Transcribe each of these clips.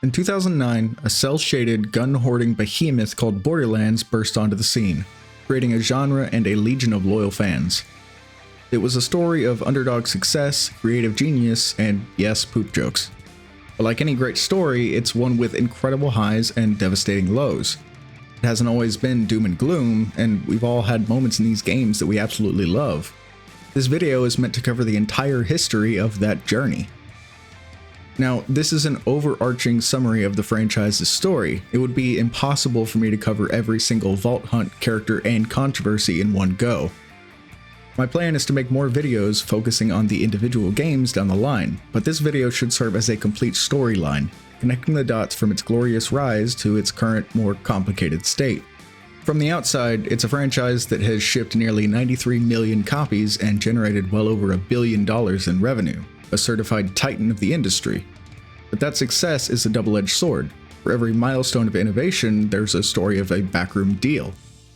In 2009, a cel-shaded, gun-hoarding behemoth called Borderlands burst onto the scene, creating a genre and a legion of loyal fans. It was a story of underdog success, creative genius, and yes, poop jokes. But like any great story, it's one with incredible highs and devastating lows. It hasn't always been doom and gloom, and we've all had moments in these games that we absolutely love. This video is meant to cover the entire history of that journey. Now, this is an overarching summary of the franchise's story. It would be impossible for me to cover every single Vault Hunt character and controversy in one go. My plan is to make more videos focusing on the individual games down the line, but this video should serve as a complete storyline, connecting the dots from its glorious rise to its current, more complicated state. From the outside, it's a franchise that has shipped nearly 93 million copies and generated well over $1 billion in revenue, a certified titan of the industry. But that success is a double-edged sword. For every milestone of innovation, there's a story of a backroom deal.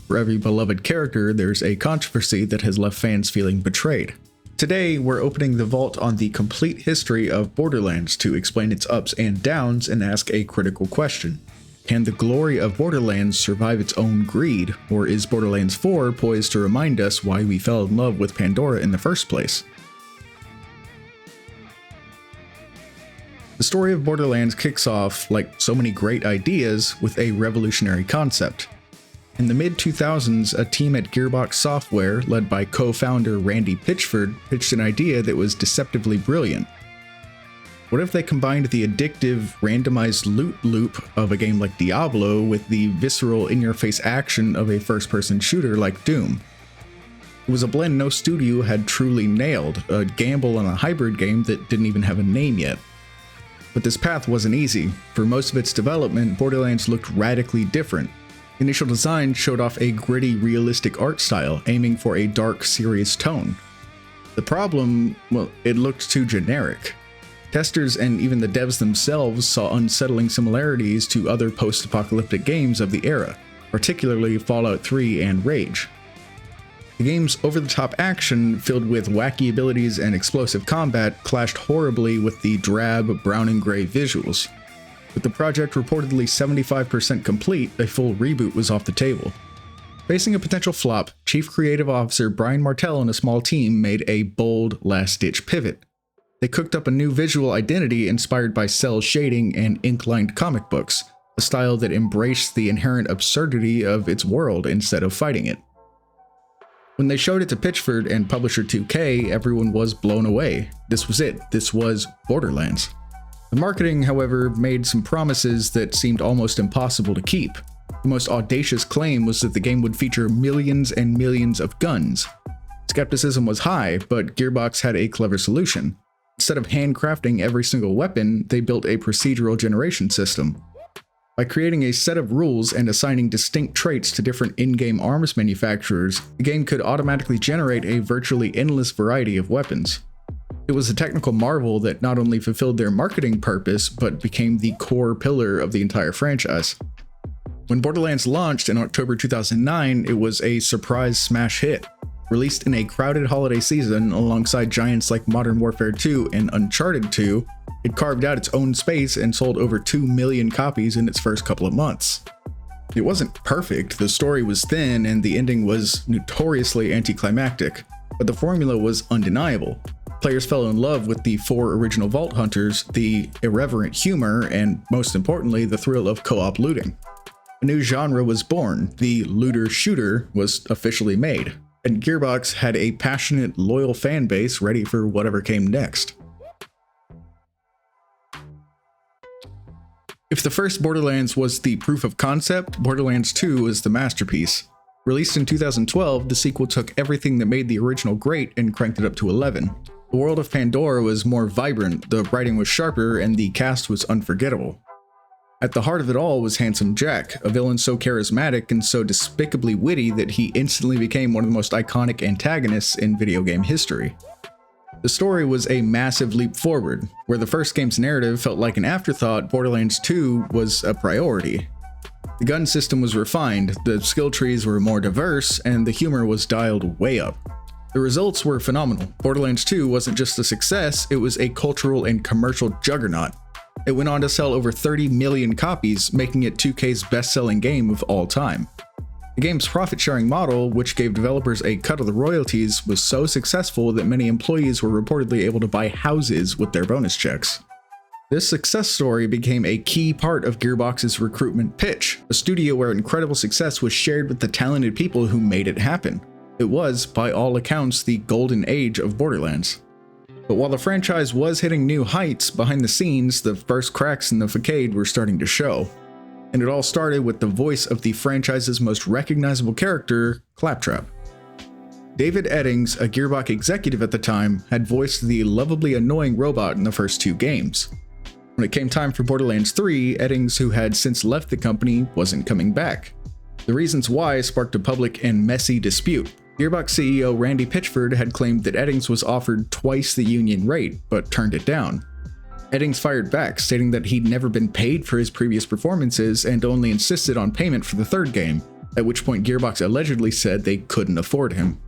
For every beloved character, there's a controversy that has left fans feeling betrayed. Today, we're opening the vault on the complete history of Borderlands to explain its ups and downs and ask a critical question. Can the glory of Borderlands survive its own greed, or is Borderlands 4 poised to remind us why we fell in love with Pandora in the first place? The story of Borderlands kicks off, like so many great ideas, with a revolutionary concept. In the mid-2000s, a team at Gearbox Software, led by co-founder Randy Pitchford, pitched an idea that was deceptively brilliant. What if they combined the addictive, randomized loot loop of a game like Diablo with the visceral, in-your-face action of a first-person shooter like Doom? It was a blend no studio had truly nailed, a gamble on a hybrid game that didn't even have a name yet. But this path wasn't easy. For most of its development, Borderlands looked radically different. Initial design showed off a gritty, realistic art style, aiming for a dark, serious tone. The problem, well, it looked too generic. Testers and even the devs themselves saw unsettling similarities to other post-apocalyptic games of the era, particularly Fallout 3 and Rage. The game's over-the-top action, filled with wacky abilities and explosive combat, clashed horribly with the drab, brown and gray visuals. With the project reportedly 75% complete, a full reboot was off the table. Facing a potential flop, Chief Creative Officer Brian Martell and a small team made a bold, last-ditch pivot. They cooked up a new visual identity inspired by cel shading and ink-lined comic books, a style that embraced the inherent absurdity of its world instead of fighting it. When they showed it to Pitchford and publisher 2K, everyone was blown away. This was it. This was Borderlands. The marketing, however, made some promises that seemed almost impossible to keep. The most audacious claim was that the game would feature millions and millions of guns. Skepticism was high, but Gearbox had a clever solution. Instead of handcrafting every single weapon, they built a procedural generation system. By creating a set of rules and assigning distinct traits to different in-game arms manufacturers, the game could automatically generate a virtually endless variety of weapons. It was a technical marvel that not only fulfilled their marketing purpose, but became the core pillar of the entire franchise. When Borderlands launched in October 2009, it was a surprise smash hit. Released in a crowded holiday season alongside giants like Modern Warfare 2 and Uncharted 2, it carved out its own space and sold over 2 million copies in its first couple of months. It wasn't perfect, the story was thin, and the ending was notoriously anticlimactic, but the formula was undeniable. Players fell in love with the 4 original Vault Hunters, the irreverent humor, and most importantly, the thrill of co-op looting. A new genre was born, the looter-shooter was officially made, and Gearbox had a passionate, loyal fan base ready for whatever came next. If the first Borderlands was the proof of concept, Borderlands 2 is the masterpiece. Released in 2012, the sequel took everything that made the original great and cranked it up to 11. The world of Pandora was more vibrant, the writing was sharper, and the cast was unforgettable. At the heart of it all was Handsome Jack, a villain so charismatic and so despicably witty that he instantly became one of the most iconic antagonists in video game history. The story was a massive leap forward. Where the first game's narrative felt like an afterthought, Borderlands 2 was a priority. The gun system was refined, the skill trees were more diverse, and the humor was dialed way up. The results were phenomenal. Borderlands 2 wasn't just a success, it was a cultural and commercial juggernaut. It went on to sell over 30 million copies, making it 2K's best-selling game of all time. The game's profit-sharing model, which gave developers a cut of the royalties, was so successful that many employees were reportedly able to buy houses with their bonus checks. This success story became a key part of Gearbox's recruitment pitch, a studio where incredible success was shared with the talented people who made it happen. It was, by all accounts, the golden age of Borderlands. But while the franchise was hitting new heights, behind the scenes, the first cracks in the facade were starting to show. And it all started with the voice of the franchise's most recognizable character, Claptrap. David Eddings, a Gearbox executive at the time, had voiced the lovably annoying robot in the first two games. When it came time for Borderlands 3, Eddings, who had since left the company, wasn't coming back. The reasons why sparked a public and messy dispute. Gearbox CEO Randy Pitchford had claimed that Eddings was offered twice the union rate, but turned it down. Eddings fired back, stating that he'd never been paid for his previous performances and only insisted on payment for the third game, at which point Gearbox allegedly said they couldn't afford him.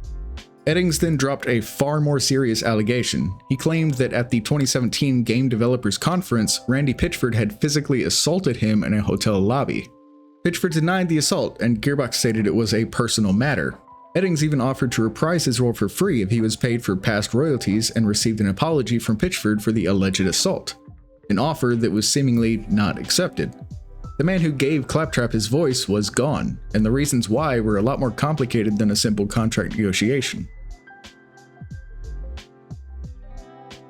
Eddings then dropped a far more serious allegation. He claimed that at the 2017 Game Developers Conference, Randy Pitchford had physically assaulted him in a hotel lobby. Pitchford denied the assault, and Gearbox stated it was a personal matter. Eddings even offered to reprise his role for free if he was paid for past royalties and received an apology from Pitchford for the alleged assault, an offer that was seemingly not accepted. The man who gave Claptrap his voice was gone, and the reasons why were a lot more complicated than a simple contract negotiation.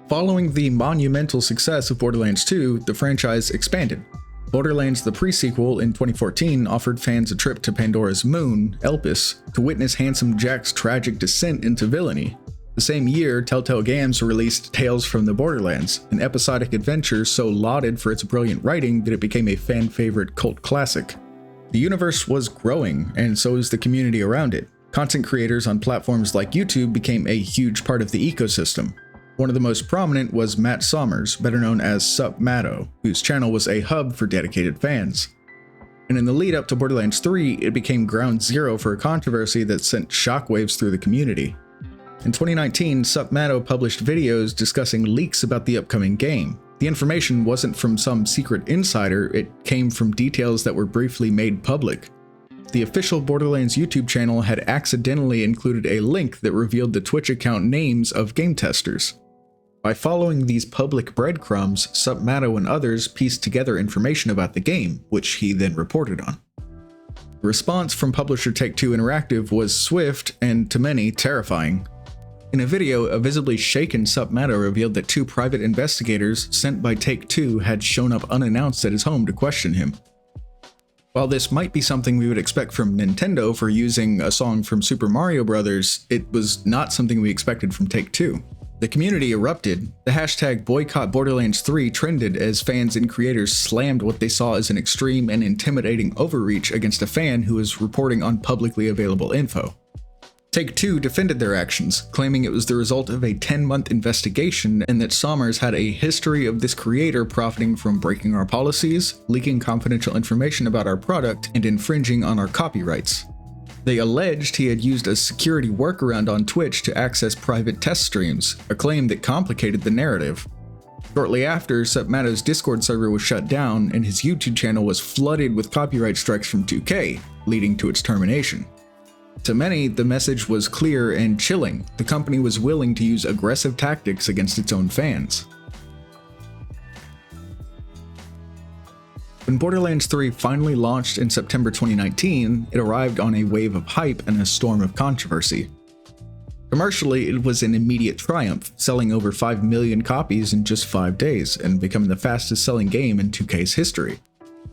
Following the monumental success of Borderlands 2, the franchise expanded. Borderlands the pre-sequel in 2014 offered fans a trip to Pandora's moon, Elpis, to witness Handsome Jack's tragic descent into villainy. The same year, Telltale Games released Tales from the Borderlands, an episodic adventure so lauded for its brilliant writing that it became a fan-favorite cult classic. The universe was growing, and so was the community around it. Content creators on platforms like YouTube became a huge part of the ecosystem. One of the most prominent was Matt Sommers, better known as Sup Matto, whose channel was a hub for dedicated fans. And in the lead up to Borderlands 3, it became ground zero for a controversy that sent shockwaves through the community. In 2019, Sup Matto published videos discussing leaks about the upcoming game. The information wasn't from some secret insider, it came from details that were briefly made public. The official Borderlands YouTube channel had accidentally included a link that revealed the Twitch account names of game testers. By following these public breadcrumbs, Sup Matto and others pieced together information about the game, which he then reported on. The response from publisher Take-Two Interactive was swift and, to many, terrifying. In a video, a visibly shaken Sup Matto revealed that two private investigators sent by Take-Two had shown up unannounced at his home to question him. While this might be something we would expect from Nintendo for using a song from Super Mario Bros., it was not something we expected from Take-Two. The community erupted. The hashtag Boycott Borderlands 3 trended as fans and creators slammed what they saw as an extreme and intimidating overreach against a fan who was reporting on publicly available info. Take-Two defended their actions, claiming it was the result of a 10-month investigation and that Sommers had a history of this creator profiting from breaking our policies, leaking confidential information about our product, and infringing on our copyrights. They alleged he had used a security workaround on Twitch to access private test streams, a claim that complicated the narrative. Shortly after, Sup Matto's Discord server was shut down and his YouTube channel was flooded with copyright strikes from 2K, leading to its termination. To many, the message was clear and chilling. The company was willing to use aggressive tactics against its own fans. When Borderlands 3 finally launched in September 2019, it arrived on a wave of hype and a storm of controversy. Commercially, it was an immediate triumph, selling over 5 million copies in just 5 days and becoming the fastest-selling game in 2K's history.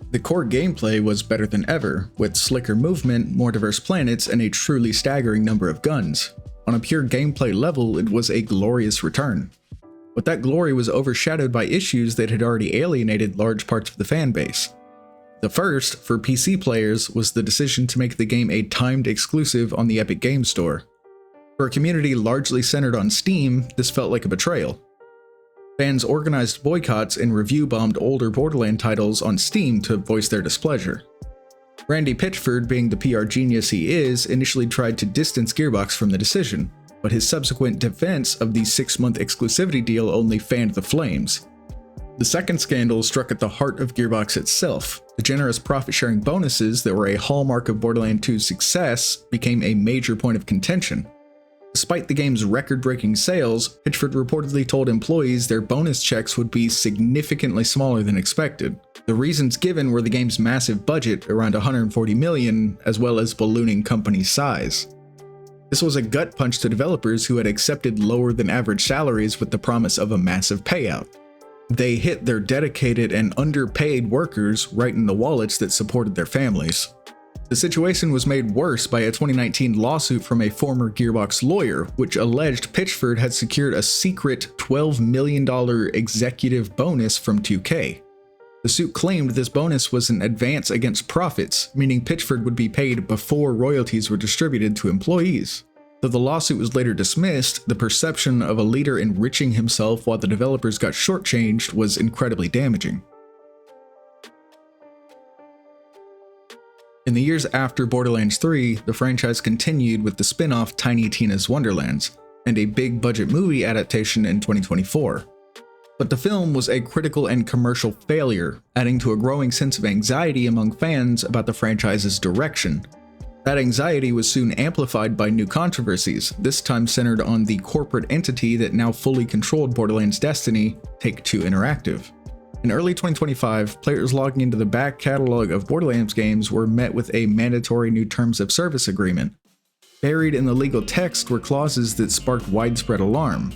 The core gameplay was better than ever, with slicker movement, more diverse planets, and a truly staggering number of guns. On a pure gameplay level, it was a glorious return. But that glory was overshadowed by issues that had already alienated large parts of the fanbase. The first, for PC players, was the decision to make the game a timed exclusive on the Epic Games Store. For a community largely centered on Steam, this felt like a betrayal. Fans organized boycotts and review-bombed older Borderlands titles on Steam to voice their displeasure. Randy Pitchford, being the PR genius he is, initially tried to distance Gearbox from the decision, but his subsequent defense of the 6-month exclusivity deal only fanned the flames. The second scandal struck at the heart of Gearbox itself. The generous profit-sharing bonuses that were a hallmark of Borderlands 2's success became a major point of contention. Despite the game's record-breaking sales, Pitchford reportedly told employees their bonus checks would be significantly smaller than expected. The reasons given were the game's massive budget, around $140 million, as well as ballooning company size. This was a gut punch to developers who had accepted lower-than-average salaries with the promise of a massive payout. They hit their dedicated and underpaid workers right in the wallets that supported their families. The situation was made worse by a 2019 lawsuit from a former Gearbox lawyer, which alleged Pitchford had secured a secret $12 million executive bonus from 2K. The suit claimed this bonus was an advance against profits, meaning Pitchford would be paid before royalties were distributed to employees. Though the lawsuit was later dismissed, the perception of a leader enriching himself while the developers got shortchanged was incredibly damaging. In the years after Borderlands 3, the franchise continued with the spin-off Tiny Tina's Wonderlands, and a big-budget movie adaptation in 2024. But the film was a critical and commercial failure, adding to a growing sense of anxiety among fans about the franchise's direction. That anxiety was soon amplified by new controversies, this time centered on the corporate entity that now fully controlled Borderlands' destiny, Take-Two Interactive. In early 2025, players logging into the back catalog of Borderlands games were met with a mandatory new Terms of Service agreement. Buried in the legal text were clauses that sparked widespread alarm.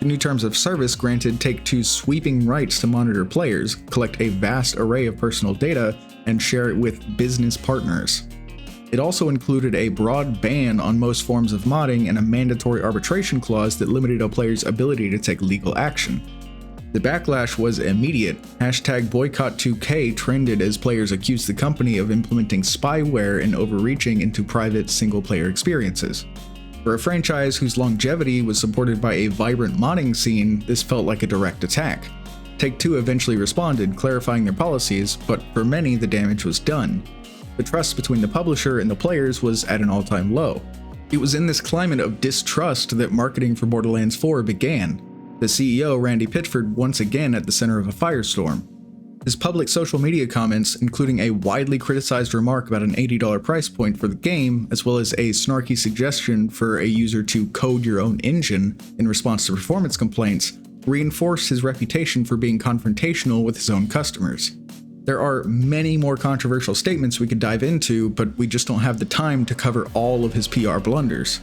The new Terms of Service granted Take-Two sweeping rights to monitor players, collect a vast array of personal data, and share it with business partners. It also included a broad ban on most forms of modding and a mandatory arbitration clause that limited a player's ability to take legal action. The backlash was immediate. #boycott2K trended as players accused the company of implementing spyware and overreaching into private single-player experiences. For a franchise whose longevity was supported by a vibrant modding scene, this felt like a direct attack. Take-Two eventually responded, clarifying their policies, but for many the damage was done. The trust between the publisher and the players was at an all-time low. It was in this climate of distrust that marketing for Borderlands 4 began. The CEO, Randy Pitchford, once again at the center of a firestorm. His public social media comments, including a widely criticized remark about an $80 price point for the game, as well as a snarky suggestion for a user to code your own engine in response to performance complaints, reinforced his reputation for being confrontational with his own customers. There are many more controversial statements we could dive into, but we just don't have the time to cover all of his PR blunders.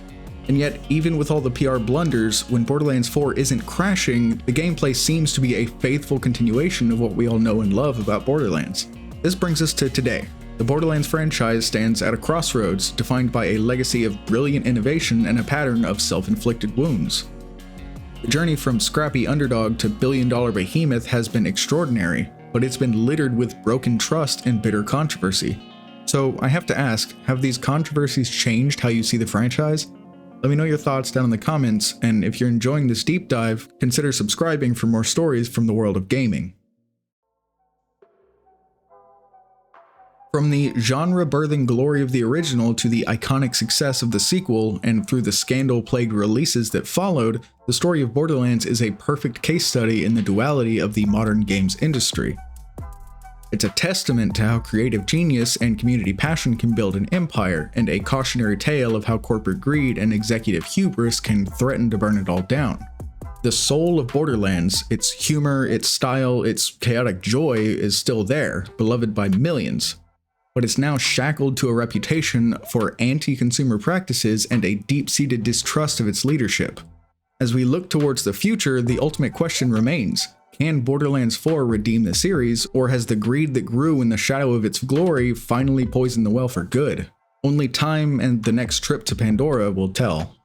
And yet, even with all the PR blunders, when Borderlands 4 isn't crashing, the gameplay seems to be a faithful continuation of what we all know and love about Borderlands. This brings us to today. The Borderlands franchise stands at a crossroads, defined by a legacy of brilliant innovation and a pattern of self-inflicted wounds. The journey from scrappy underdog to billion-dollar behemoth has been extraordinary, but it's been littered with broken trust and bitter controversy. So I have to ask, have these controversies changed how you see the franchise? Let me know your thoughts down in the comments, and if you're enjoying this deep dive, consider subscribing for more stories from the world of gaming. From the genre-birthing glory of the original to the iconic success of the sequel, and through the scandal-plagued releases that followed, the story of Borderlands is a perfect case study in the duality of the modern games industry. It's a testament to how creative genius and community passion can build an empire, and a cautionary tale of how corporate greed and executive hubris can threaten to burn it all down. The soul of Borderlands, its humor, its style, its chaotic joy is still there, beloved by millions. But it's now shackled to a reputation for anti-consumer practices and a deep-seated distrust of its leadership. As we look towards the future, the ultimate question remains: can Borderlands 4 redeem the series, or has the greed that grew in the shadow of its glory finally poisoned the well for good? Only time and the next trip to Pandora will tell.